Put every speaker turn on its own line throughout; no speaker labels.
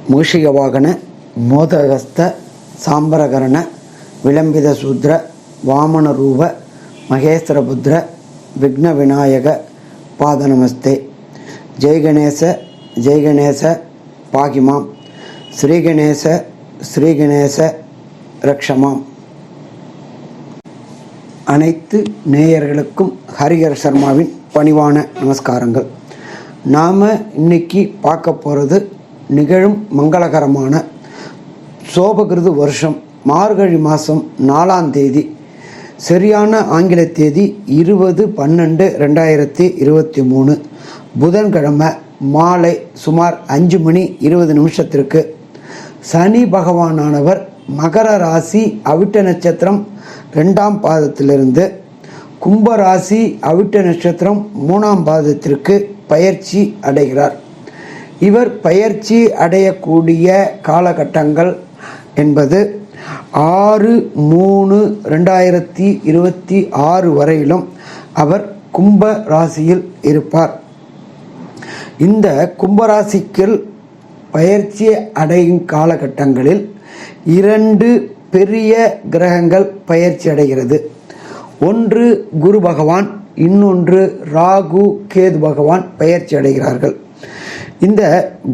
மூஷிகவாகன மோதகஸ்த சாம்பரகரண விளம்பித சூத்ர வாமன ரூப மகேஸ்வரபுத்திர விக்ன விநாயக பாதநமஸ்தே. ஜெய்கணேச ஜெய்கணேச பாகிமாம், ஸ்ரீகணேச ஸ்ரீகணேச ரக்ஷமாம். அனைத்து நேயர்களுக்கும் ஹரிஹர் சர்மாவின் பணிவான நமஸ்காரங்கள். நாம் இன்னைக்கு பார்க்க போகிறது நிகழும் மங்களகரமான சோபகிருது வருஷம் மார்கழி மாதம் 4ஆம் தேதி, சரியான ஆங்கில தேதி 20/12/2023 புதன்கிழமை மாலை சுமார் 5:20 சனி பகவானானவர் மகர ராசி அவிட்ட நட்சத்திரம் 2ஆம் பாதத்திலிருந்து கும்பராசி அவிட்ட நட்சத்திரம் 3ஆம் பாதத்திற்கு பயிற்சி அடைகிறார். இவர் பயிற்சி அடையக்கூடிய காலகட்டங்கள் என்பது 6/3/2026 வரையிலும் அவர் கும்ப ராசியில் இருப்பார். இந்த கும்பராசிக்கு பயிற்சி அடையும் காலகட்டங்களில் 2 பெரிய கிரகங்கள் பயிற்சி அடைகிறது. ஒன்று குரு பகவான், இன்னொன்று ராகு கேது பகவான் பயிற்சி அடைகிறார்கள். இந்த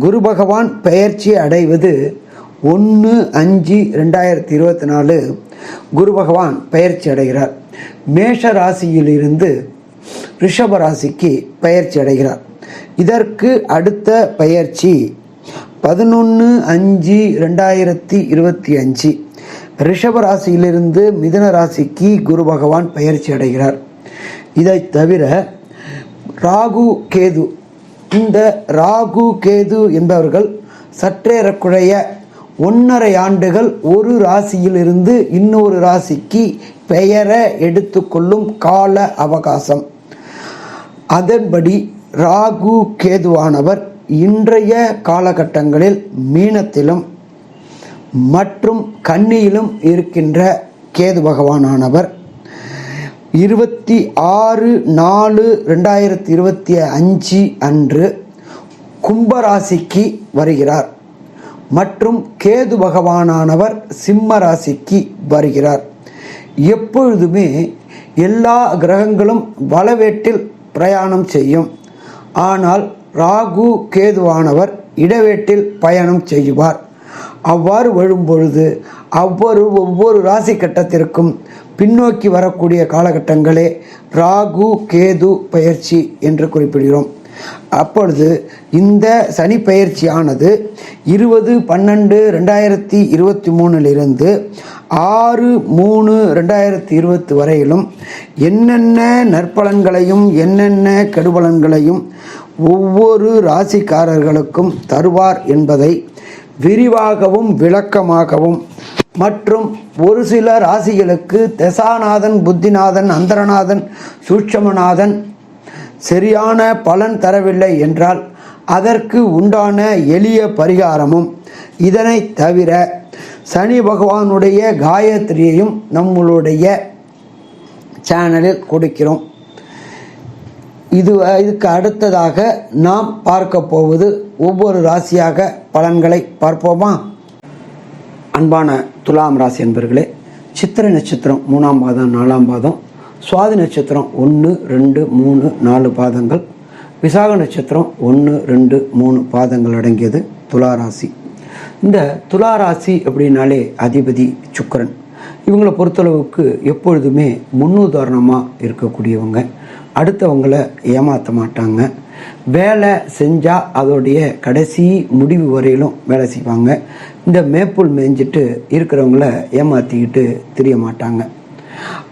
குரு பகவான் பயிற்சி அடைவது 1/5/2024 குரு பகவான் பயிற்சி அடைகிறார். மேஷ ராசியிலிருந்து ரிஷப ராசிக்கு பயிற்சி அடைகிறார். இதற்கு அடுத்த பயிற்சி 11/5/2025 ரிஷப ராசியிலிருந்து மிதுன ராசிக்கு குரு பகவான் பயிற்சி அடைகிறார். இதை தவிர ராகு கேது, இந்த ராகு கேது என்பவர்கள் சற்றேறக்குறைய 1.5 ஆண்டுகள் ஒரு ராசியிலிருந்து இன்னொரு ராசிக்கு பெயரை எடுத்துக்கொள்ளும் கால அவகாசம். அதன்படி ராகு கேதுவானவர் இன்றைய காலகட்டங்களில் மீனத்திலும் மற்றும் கன்னியிலும் இருக்கின்ற கேது பகவானானவர் 26/4/2025 அன்று கும்பராசிக்கு வருகிறார் மற்றும் கேது பகவானானவர் சிம்ம ராசிக்கு வருகிறார். எப்பொழுதுமே எல்லா கிரகங்களும் வலவேட்டில் பிரயாணம் செய்யும். ஆனால் ராகு கேதுவானவர் இடவேட்டில் பயணம் செய்வார். அவ்வாறு வரும்பொழுது ஒவ்வொரு ராசி கட்டத்திற்கும் பின்னோக்கி வரக்கூடிய காலகட்டங்களே ராகு கேது பயிற்சி என்று குறிப்பிடுகிறோம். அப்பொழுது இந்த சனி பயிற்சியானது 20/12/2023 6/3/2020 வரையிலும் என்னென்ன நற்பலன்களையும் என்னென்ன கெடுபலன்களையும் ஒவ்வொரு ராசிக்காரர்களுக்கும் தருவார் என்பதை விரிவாகவும் விளக்கமாகவும் மற்றும் ஒரு சில ராசிகளுக்கு தசாநாதன், புத்திநாதன், அந்தரநாதன், சூட்சமநாதன் சரியான பலன் தரவில்லை என்றால் அதற்கு உண்டான எளிய பரிகாரமும், இதனை தவிர சனி பகவானுடைய காயத்ரியையும் நம்மளுடைய சேனலில் கொடுக்கிறோம். இதுக்கு அடுத்ததாக நாம் பார்க்க போவது ஒவ்வொரு ராசியாக பலன்களை பார்ப்போமா? அன்பான துலாம் ராசி என்பர்களே, சித்திரை நட்சத்திரம் 3ஆம் பாதம் 4ஆம் பாதம், சுவாதி நட்சத்திரம் 1, 2, 3, 4 பாதங்கள், விசாக நட்சத்திரம் 1, 2, 3 பாதங்கள் அடங்கியது துளாராசி. இந்த துளாராசி அப்படின்னாலே அதிபதி சுக்கிரன். இவங்களை பொறுத்தளவுக்கு எப்பொழுதுமே முன்னுதாரணமாக இருக்கக்கூடியவங்க. அடுத்தவங்களை ஏமாற்ற மாட்டாங்க. வேலை செஞ்சால் அதோடைய கடைசி முடிவு வரையிலும் வேலை செய்வாங்க. இந்த மேப்புள் மேய்ஞ்சிட்டு இருக்கிறவங்கள ஏமாற்றிக்கிட்டு தெரிய மாட்டாங்க.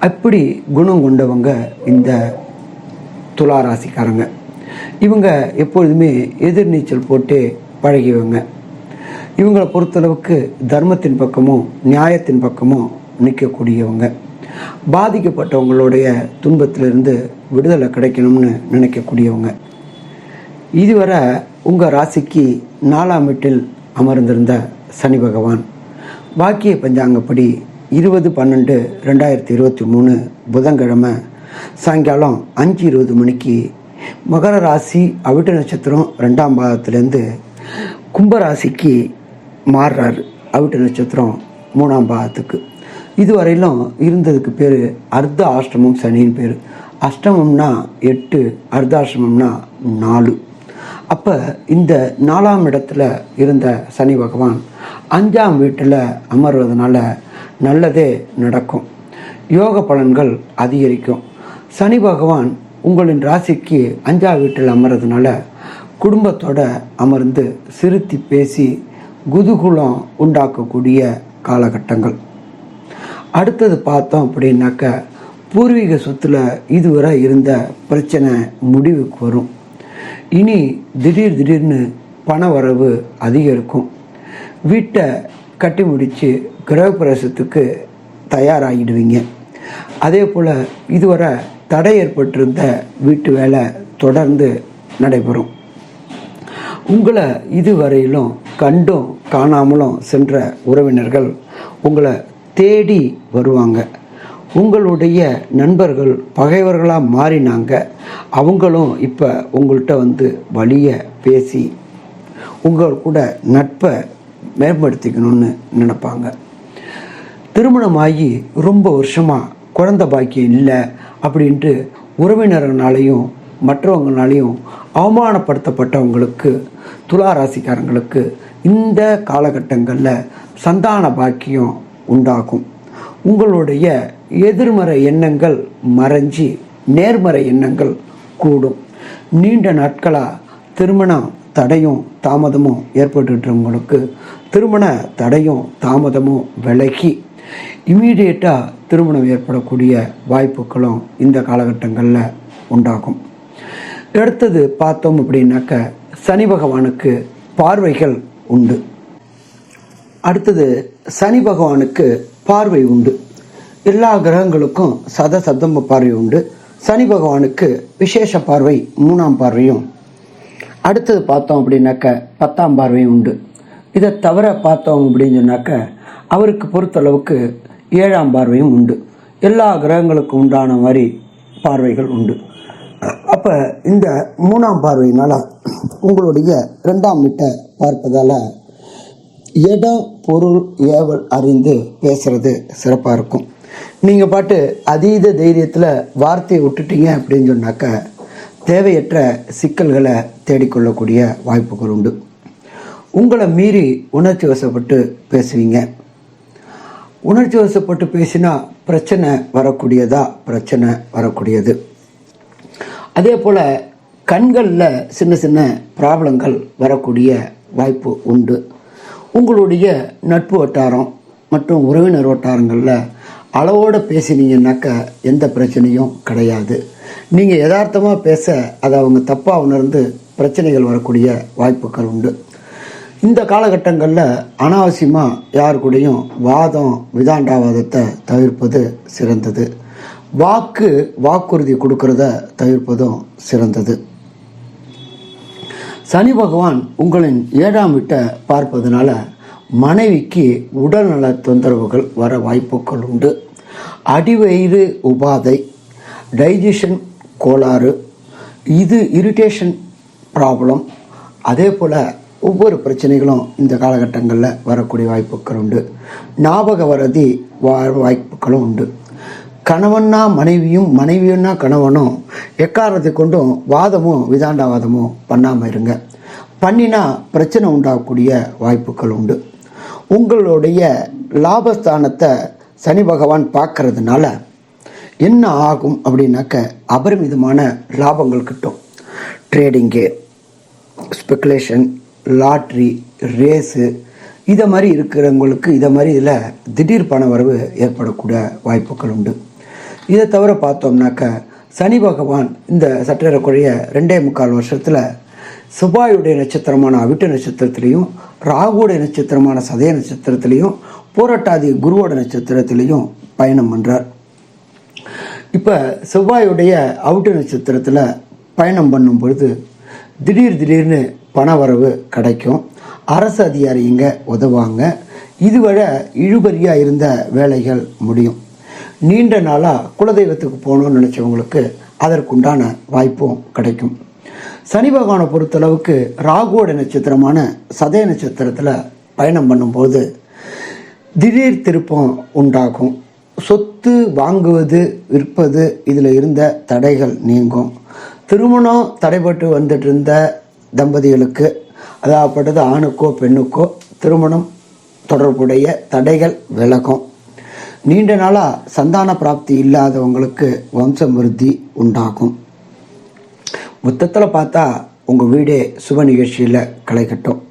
அப்படி குணம் கொண்டவங்க இந்த துளாராசிக்காரங்க. இவங்க எப்பொழுதுமே எதிர்நீச்சல் போட்டு பழகியவங்க. இவங்களை பொறுத்தளவுக்கு தர்மத்தின் பக்கமும் நியாயத்தின் பக்கமும் நிற்கக்கூடியவங்க. பாதிக்கப்பட்டவங்களுடைய துன்பத்திலிருந்து விடுதலை கிடைக்கணும்னு நினைக்கக்கூடியவங்க. இதுவரை உங்கள் ராசிக்கு 4ஆம் வீட்டில் அமர்ந்திருந்த சனி பகவான் பாக்கிய பஞ்சாங்கப்படி 20/12/2023 புதன்கிழமை சாயங்காலம் 5:20 மகர ராசி அவிட்ட நட்சத்திரம் 2ஆம் பாதத்திலேருந்து கும்பராசிக்கு மாறுறாரு அவிட்ட நட்சத்திரம் 3ஆம் பாதத்துக்கு. இதுவரையிலும் இருந்ததுக்கு பேர் அர்த்த ஆஷ்டமம் சனின்னு பேர். அஷ்டமம்னா 8, அர்த்தாஷ்டமம்னா 4. அப்போ இந்த 4ஆம் இடத்துல இருந்த சனி பகவான் 5ஆம் வீட்டில் அமர்வதனால நல்லதே நடக்கும், யோக பலன்கள் அதிகரிக்கும். சனி பகவான் உங்களின் ராசிக்கு 5ஆம் வீட்டில் அமர்றதுனால குடும்பத்தோட அமர்ந்து சிரித்து பேசி குதூகூலம் உண்டாக்கக்கூடிய காலகட்டங்கள். அடுத்தது பார்த்தோம் அப்படின்னாக்க, பூர்வீக சொத்துல இதுவரை இருந்த பிரச்சனை முடிவுக்கு வரும். இனி திடீர்னு பண வரவு அதிகரிக்கும். வீட்டை கட்டி முடித்து கிரகப்பிரவேசத்துக்கு தயாராகிடுவீங்க. அதே போல் இதுவரை தடை ஏற்பட்டிருந்த வீட்டு வேலை தொடர்ந்து நடைபெறும். உங்களை இதுவரையிலும் கண்டும் காணாமலும் சென்ற உறவினர்கள் உங்களை தேடி வருவாங்க. உங்களுடைய நண்பர்கள் பகைவர்களாக மாறினாங்க. அவங்களும் இப்போ உங்கள்கிட்ட வந்து வழிய பேசி உங்கள் கூட நட்பை மேம்படுத்திக்கணும்னு நினைப்பாங்க. திருமணமாகி ரொம்ப வருஷமாக குழந்தை பாக்கியம் இல்லை அப்படின்ட்டு உறவினர்களாலையும் மற்றவங்களாலையும் அவமானப்படுத்தப்பட்டவங்களுக்கு, துலா ராசிக்காரங்களுக்கு இந்த காலகட்டங்களில் சந்தான பாக்கியம் உண்டாகும். உங்களுடைய எதிர்மறை எண்ணங்கள் மறைஞ்சி நேர்மறை எண்ணங்கள் கூடும். நீண்ட நாட்களாக திருமணம் தடையும் தாமதமும் ஏற்பட்டுட்டவங்களுக்கு திருமண தடையும் தாமதமும் விலகி இமீடியட்டாக திருமணம் ஏற்படக்கூடிய வாய்ப்புகளும் இந்த காலகட்டங்களில் உண்டாகும். அடுத்தது பார்த்தோம் அப்படின்னாக்க, சனி பகவானுக்கு பார்வைகள் உண்டு. அடுத்தது சனி பகவானுக்கு பார்வை உண்டு. எல்லா கிரகங்களுக்கும் சதசப்தம பார்வை உண்டு. சனி பகவானுக்கு விசேஷ பார்வை 3ஆம் பார்வையும், அடுத்தது பார்த்தோம் அப்படின்னாக்க 10ஆம் பார்வையும் உண்டு. இதை தவிர பார்த்தோம் அப்படின்னு சொன்னாக்க அவருக்கு பொறுத்தளவுக்கு 7ஆம் பார்வையும் உண்டு. எல்லா கிரகங்களுக்கும் உண்டான மாதிரி பார்வைகள் உண்டு. அப்போ இந்த 3ஆம் பார்வையினால் உங்களுடைய 2ஆம் வீட்டை பார்ப்பதால் இடம் பொருள் ஏவல் அறிந்து பேசுகிறது சிறப்பாக இருக்கும். நீங்கள் பாட்டு அதீத தைரியத்தில் வார்த்தையை விட்டுட்டீங்க அப்படின்னு சொன்னாக்க தேவையற்ற சிக்கல்களை தேடிக்கொள்ளக்கூடிய வாய்ப்புகள் உண்டு. உங்களை மீறி உணர்ச்சி வசப்பட்டு பேசுவீங்க. உணர்ச்சி வசப்பட்டு பேசினா பிரச்சனை வரக்கூடியது. அதே போல் கண்களில் சின்ன சின்ன ப்ராப்ளங்கள் வரக்கூடிய வாய்ப்பு உண்டு. உங்களுடைய நட்பு வட்டாரம் மற்றும் உறவினர் வட்டாரங்களில் அளவோடு பேசினீங்கன்னாக்க எந்த பிரச்சனையும் கிடையாது. நீங்கள் யதார்த்தமாக பேச அதை அவங்க தப்பாக உணர்ந்து பிரச்சனைகள் வரக்கூடிய வாய்ப்புகள் உண்டு. இந்த காலகட்டங்களில் அனாவசியமாக யார் கூடயும் வாதம் விதாண்டாவாதத்தை தவிர்ப்பது சிறந்தது. வாக்குறுதி கொடுக்கறத தவிர்ப்பதும் சிறந்தது. சனி பகவான் உங்களின் 7ஆம் வீட்டை பார்ப்பதனால மனைவிக்கு உடல்நல தொந்தரவுகள் வர வாய்ப்புகள் உண்டு. அடிவயிறு உபாதை, டைஜஷன் கோளாறு, இது இரிட்டேஷன் ப்ராப்ளம், அதே போல் ஒவ்வொரு பிரச்சனைகளும் இந்த காலகட்டங்களில் வரக்கூடிய வாய்ப்புகள் உண்டு. ஞாபக வரதி வாய்ப்புகளும் உண்டு. கணவன்னா மனைவியும் மனைவியும்னா கணவனும் எக்காரணத்தை கொண்டும் வாதமும் விதாண்டாவாதமும் பண்ணாமல் இருங்க. பண்ணினா பிரச்சனை உண்டாகக்கூடிய வாய்ப்புகள் உண்டு. உங்களுடைய லாபஸ்தானத்தை சனி பகவான் பார்க்கறதுனால என்ன ஆகும் அப்படின்னாக்க அபரிமிதமான லாபங்கள் கிட்டும். ட்ரேடிங்கு, ஸ்பெக்குலேஷன், லாட்ரி, ரேஸு இதை மாதிரி இருக்கிறவங்களுக்கு இதில் திடீர் பண வரவு ஏற்படக்கூடிய வாய்ப்புகள் உண்டு. இதை தவிர பார்த்தோம்னாக்க சனி பகவான் இந்த சற்றேறக்குறைய 2.25 வருஷத்தில் செவ்வாயுடைய நட்சத்திரமான அவிட்ட நட்சத்திரத்திலையும், ராகுடைய நட்சத்திரமான சதய நட்சத்திரத்திலையும், பூரட்டாதி குருவோட நட்சத்திரத்திலையும் பயணம் பண்ணுறார். இப்போ செவ்வாயுடைய அவிட்ட நட்சத்திரத்தில் பயணம் பண்ணும் பொழுது திடீர்னு பண வரவு கிடைக்கும். அரசு அதிகாரிங்க உதவுவாங்க. இதுவரை இழுபறியாக இருந்த வேலைகள் முடியும். நீண்ட நாளாக குலதெய்வத்துக்கு போகணும்னு நினச்சவங்களுக்கு அதற்குண்டான வாய்ப்பும் கிடைக்கும். சனி பகவானை பொறுத்தளவுக்கு ராகுவோட நட்சத்திரமான சதய நட்சத்திரத்தில் பயணம் பண்ணும்போது திடீர் திருப்பம் உண்டாகும். சொத்து வாங்குவது விற்பது இதில் இருந்த தடைகள் நீங்கும். திருமணம் தடைபட்டு வந்துட்டு இருந்த தம்பதிகளுக்கு, அதாகப்பட்டது ஆணுக்கோ பெண்ணுக்கோ, திருமணம் தொடர்புடைய தடைகள் விலகும். நீண்ட நாளாக சந்தான பிராப்தி இல்லாதவங்களுக்கு வம்ச விருத்தி உண்டாகும். மொத்தத்தில் பார்த்தா உங்கள் வீடே சுப நிகழ்ச்சியில் களை கட்டும்.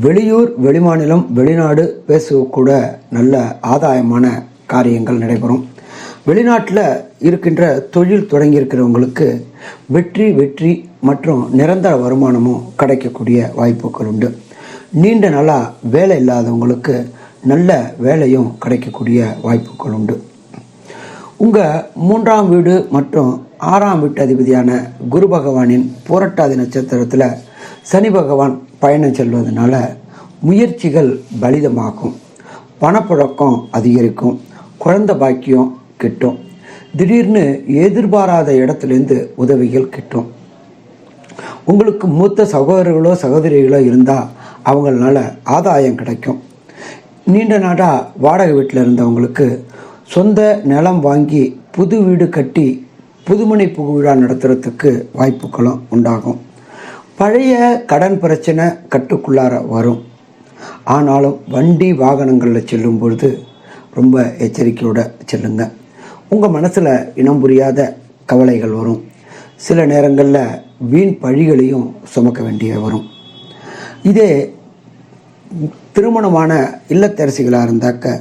வெளியூர், வெளிமாநிலம், வெளிநாடு பேசக்கூட நல்ல ஆதாயமான காரியங்கள் நடைபெறும். வெளிநாட்டில் இருக்கின்ற தொழில் தொடங்கியிருக்கிறவங்களுக்கு வெற்றி மற்றும் நிரந்தர வருமானமும் கிடைக்கக்கூடிய வாய்ப்புகள் உண்டு. நீண்ட நாளாக வேலை இல்லாதவங்களுக்கு நல்ல வேலையும் கிடைக்கக்கூடிய வாய்ப்புகள் உண்டு. உங்கள் 3ஆம் வீடு மற்றும் 6ஆம் வீட்டு அதிபதியான குரு பகவானின் புரட்டாதி நட்சத்திரத்தில் சனி பகவான் பயணம் செல்வதனால முயற்சிகள் பலிதமாகும். பணப்புழக்கம் அதிகரிக்கும். குழந்தை பாக்கியம் கிட்டும். திடீர்னு எதிர்பாராத இடத்துலேருந்து உதவிகள் கிட்டும். உங்களுக்கு மூத்த சகோதரர்களோ சகோதரிகளோ இருந்தால் அவங்களால ஆதாயம் கிடைக்கும். நீண்ட நாடாக வாடகை வீட்டில் இருந்தவங்களுக்கு சொந்த நிலம் வாங்கி புது வீடு கட்டி புதுமனை புகு விழா நடத்துறதுக்கு வாய்ப்புகளும் உண்டாகும். பழைய கடன் பிரச்சனை கட்டுக்குள்ளார வரும். ஆனாலும் வண்டி வாகனங்களில் செல்லும் பொழுது ரொம்ப எச்சரிக்கையோடு செல்லுங்க. உங்கள் மனசில் இனம் புரியாத கவலைகள் வரும். சில நேரங்களில் வீண் பழிகளையும் சுமக்க வேண்டிய வரும். இதே திருமணமான இல்லத்தரசிகளாக இருந்தாக்க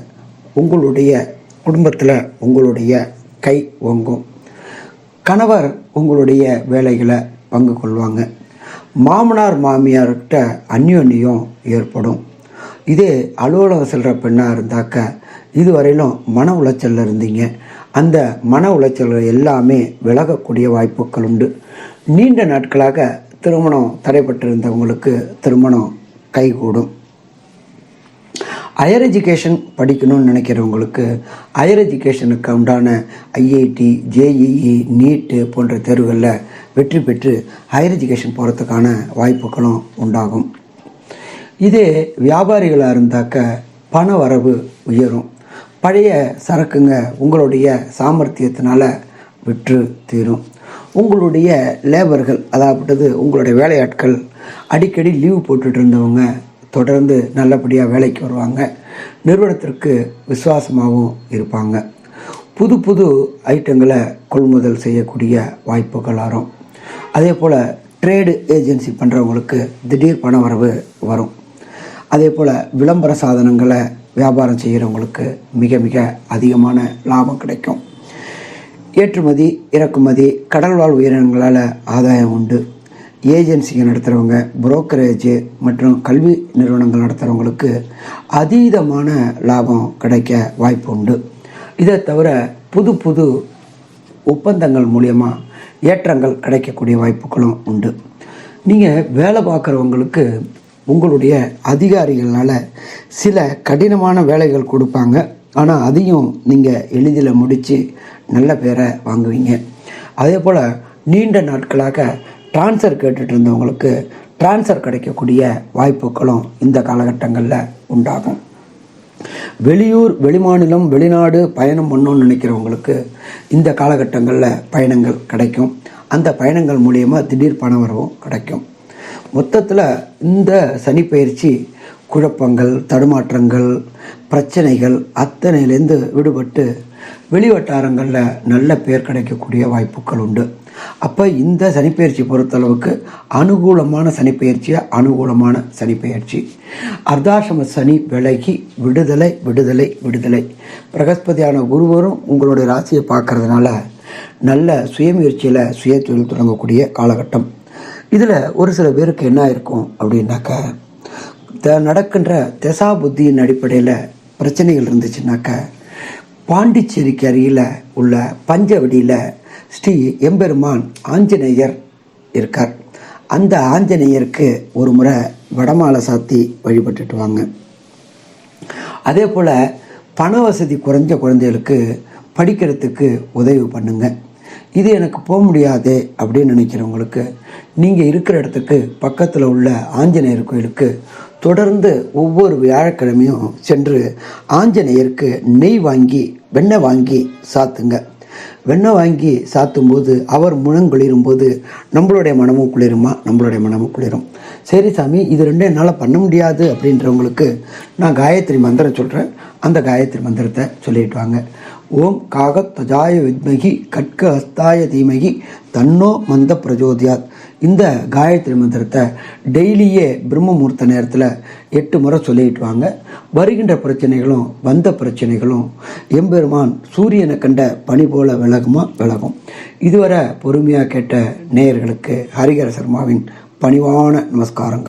உங்களுடைய குடும்பத்தில் உங்களுடைய கை ஓங்கும். கணவர் உங்களுடைய வேலைகளை பங்கு கொள்வாங்க. மாமனார் மாமியார்கிட்ட அந்யோன்யம் ஏற்படும். இதே அலுவலகம் செல்கிற பெண்ணாக இருந்தாக்க இதுவரையிலும் மன உளைச்சலில் இருந்தீங்க. அந்த மன உளைச்சல்கள் எல்லாமே விலகக்கூடிய வாய்ப்புகள் உண்டு. நீண்ட நாட்களாக திருமணம் தடைப்பட்டிருந்தவங்களுக்கு திருமணம் கைகூடும். ஹையர் எஜுகேஷன் படிக்கணும்னு நினைக்கிறவங்களுக்கு ஹையர் எஜுகேஷனுக்கு உண்டான ஐஐடி, ஜேஇஇ, நீட்டு போன்ற தேர்வுகளில் வெற்றி பெற்று ஹையர் எஜுகேஷன் போகிறதுக்கான வாய்ப்புகளும் உண்டாகும். இதே வியாபாரிகளாக இருந்தாக்க பண வரவு உயரும். பழைய சரக்குங்க உங்களுடைய சாமர்த்தியத்தினால விற்று தீரும். உங்களுடைய லேபர்கள், அதாவது உங்களுடைய வேலையாட்கள் அடிக்கடி லீவு போட்டுட்டு இருந்தவங்க தொடர்ந்து நல்லபடியாக வேலைக்கு வருவாங்க. நிறுவனத்திற்கு விசுவாசமாகவும் இருப்பாங்க. புது புது ஐட்டங்களை கொள்முதல் செய்யக்கூடிய வாய்ப்புகள் வரும். அதே போல் ட்ரேடு ஏஜென்சி பண்ணுறவங்களுக்கு திடீர் பண வரவு வரும். அதே போல் விளம்பர சாதனங்களை வியாபாரம் செய்கிறவங்களுக்கு மிக மிக அதிகமான லாபம் கிடைக்கும். ஏற்றுமதி, இறக்குமதி, கடல்வாழ் உயிரினங்களால் ஆதாயம் உண்டு. ஏஜென்சிகள் நடத்துகிறவங்க, புரோக்கரேஜ் மற்றும் கல்வி நிறுவனங்கள் நடத்துகிறவங்களுக்கு அதீதமான லாபம் கிடைக்க வாய்ப்பு உண்டு. இதை தவிர புது புது ஒப்பந்தங்கள் மூலியமாக ஏற்றங்கள் கிடைக்கக்கூடிய வாய்ப்புகளும் உண்டு. நீங்கள் வேலை பார்க்குறவங்களுக்கு உங்களுடைய அதிகாரிகளால் சில கடினமான வேலைகள் கொடுப்பாங்க. ஆனால் அதையும் நீங்கள் எளிதில் முடித்து நல்ல பேரை வாங்குவீங்க. அதே போல் நீண்ட நாட்களாக ட்ரான்ஸ்ஃபர் கேட்டுட்டு இருந்தவங்களுக்கு ட்ரான்ஸ்ஃபர் கிடைக்கக்கூடிய வாய்ப்புகளும் இந்த காலகட்டங்களில் உண்டாகும். வெளியூர், வெளிமாநிலம், வெளிநாடு பயணம் பண்ணணும்னு நினைக்கிறவங்களுக்கு இந்த காலகட்டங்களில் பயணங்கள் கிடைக்கும். அந்த பயணங்கள் மூலியமாக திடீர் பண வரவும் கிடைக்கும். மொத்தத்தில் இந்த சனிப்பெயர்ச்சி குழப்பங்கள், தடுமாற்றங்கள், பிரச்சனைகள் அத்தனையிலேருந்து விடுபட்டு வெளிவட்டாரங்களில் நல்ல பேர் கிடைக்கக்கூடிய வாய்ப்புகள் உண்டு. அப்போ இந்த சனிப்பெயர்ச்சி பொறுத்தளவுக்கு அனுகூலமான சனிப்பெயர்ச்சி. அர்த்தாசிரம சனி விலகி விடுதலை விடுதலை விடுதலை. பிரகஸ்பதியான குருவரும் உங்களுடைய ராசியை பார்க்கறதுனால நல்ல சுயமுயற்சியில் சுய தொழில் தொடங்கக்கூடிய காலகட்டம். இதில் ஒரு சில பேருக்கு என்ன இருக்கும் அப்படின்னாக்கா, நடக்கின்ற திசா புத்தியின் அடிப்படையில் பிரச்சனைகள் இருந்துச்சுனாக்க பாண்டிச்சேரிக்கு அருகில் உள்ள பஞ்சவடியில் ஸ்ரீ எம்பெருமான் ஆஞ்சநேயர் இருக்கார். அந்த ஆஞ்சநேயருக்கு ஒரு முறை வடமாலை சாத்தி வழிபட்டுட்டு வாங்க. அதே போல் பண வசதி குறைஞ்ச குழந்தைகளுக்கு படிக்கிறதுக்கு உதவி பண்ணுங்க. இது எனக்கு போக முடியாது அப்படின்னு நினைக்கிறவங்களுக்கு நீங்கள் இருக்கிற இடத்துக்கு பக்கத்தில் உள்ள ஆஞ்சநேயர் கோயிலுக்கு தொடர்ந்து ஒவ்வொரு வியாழக்கிழமையும் சென்று ஆஞ்சநேயருக்கு நெய் வாங்கி வெண்ணெய் வாங்கி சாத்துங்க. வெண்ணெய் வாங்கி சாத்தும்போது அவர் முழங்குளிரும் போது நம்மளுடைய மனமும் குளிருமா, நம்மளுடைய மனமும் குளிரும். சரி சாமி, இது ரெண்டும் என்னால் பண்ண முடியாது அப்படின்றவங்களுக்கு நான் காயத்ரி மந்திரம் சொல்கிறேன். அந்த காயத்ரி மந்திரத்தை சொல்லிட்டு வாங்க. ஓம் காகத்வஜாய வித்மகி கட்க ஹஸ்தாய தீமகி தன்னோ மந்த பிரஜோதியாத். இந்த காயத்ரி மந்திரத்தை டெய்லியே பிரம்ம முகூர்த்த நேரத்தில் 8 முறை சொல்லிட்டு வாங்க. வருகின்ற பிரச்சனைகளும் வந்த பிரச்சனைகளும் எம்பெருமான் சூரியனை கண்ட பனி போல விலகும். இதுவரை பொறுமையாக கேட்ட நேயர்களுக்கு ஹரிஹர சர்மாவின் பணிவான நமஸ்காரங்கள்.